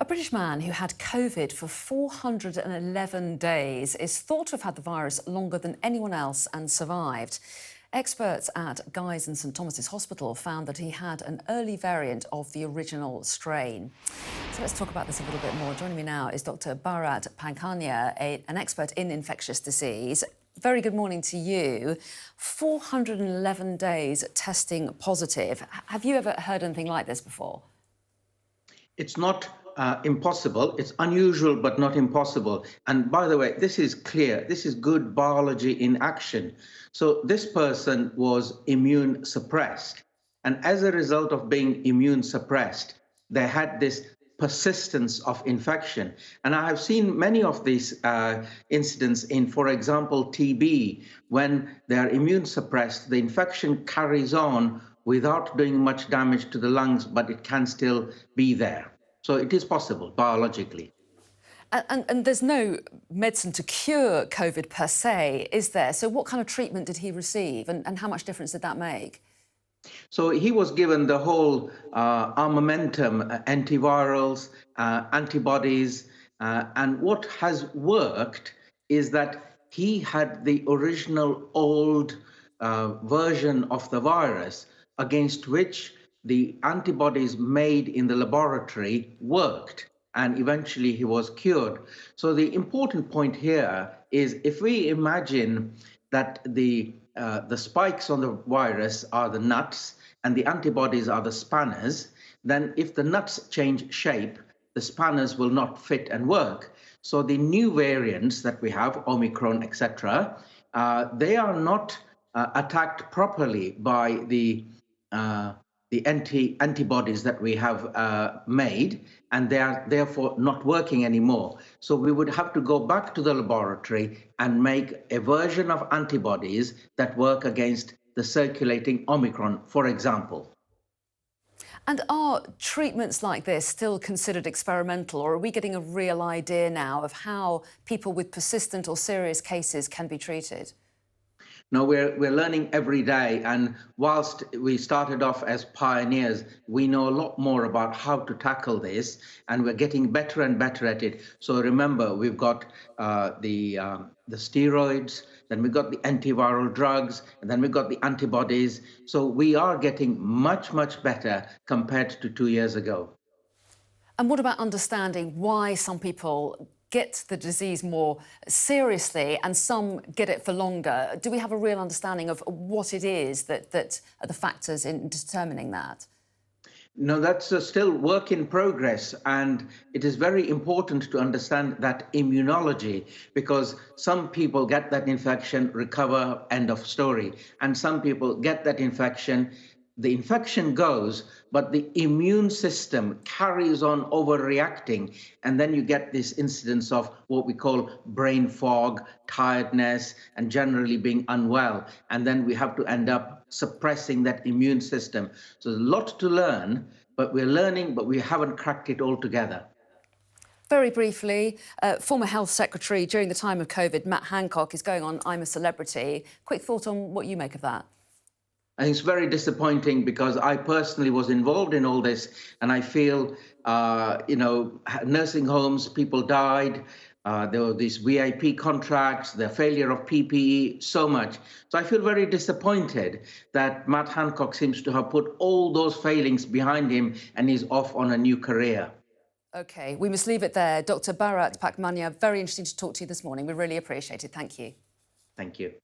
A British man who had COVID for 411 days is thought to have had the virus longer than anyone else and survived. Experts at Guy's and St Thomas's Hospital found that he had an early variant of the original strain. So let's talk about this a little bit more. Joining me now is Dr. Bharat Pankhania, an expert in infectious disease. Very good morning to you. 411 days testing positive. Have you ever heard anything like this before? It's not impossible. It's unusual, but not impossible. And by the way, this is clear. This is good biology in action. So this person was immune suppressed. And as a result of being immune suppressed, they had this persistence of infection. And I have seen many of these incidents in, for example, TB. When they are immune suppressed, the infection carries on without doing much damage to the lungs, but it can still be there. So it is possible biologically. And there's no medicine to cure COVID per se, is there? So what kind of treatment did he receive and how much difference did that make? So he was given the whole armamentum, antivirals, antibodies, and what has worked is that he had the original old version of the virus against which the antibodies made in the laboratory worked, and eventually he was cured. So the important point here is if we imagine that the spikes on the virus are the nuts and the antibodies are the spanners, then if the nuts change shape, the spanners will not fit and work. So the new variants that we have, Omicron, etc., they are not attacked properly by the antibodies that we have made, and they are therefore not working anymore. So we would have to go back to the laboratory and make a version of antibodies that work against the circulating Omicron, for example. And are treatments like this still considered experimental, or are we getting a real idea now of how people with persistent or serious cases can be treated? No, we're learning every day, and whilst we started off as pioneers, we know a lot more about how to tackle this, and we're getting better and better at it. So remember, we've got the steroids, then we've got the antiviral drugs, and then we've got the antibodies. So we are getting much, much better compared to 2 years ago. And what about understanding why some people get the disease more seriously and some get it for longer? Do we have a real understanding of what it is that are the factors in determining that? No, that's still work in progress, and it is very important to understand that immunology, because some people get that infection, recover, end of story, and some people get that infection, the infection goes, but the immune system carries on overreacting, and then you get this incidence of what we call brain fog, tiredness, and generally being unwell, and then we have to end up suppressing that immune system. So there's a lot to learn, but we're learning, but we haven't cracked it all together. Very briefly, former Health Secretary during the time of COVID, Matt Hancock, is going on I'm a Celebrity. Quick thought on what you make of that? I think it's very disappointing because I personally was involved in all this, and I feel, nursing homes, people died, there were these VIP contracts, the failure of PPE, so much. So I feel very disappointed that Matt Hancock seems to have put all those failings behind him and he's off on a new career. OK, we must leave it there. Dr. Bharat Pankhania, very interesting to talk to you this morning. We really appreciate it. Thank you. Thank you.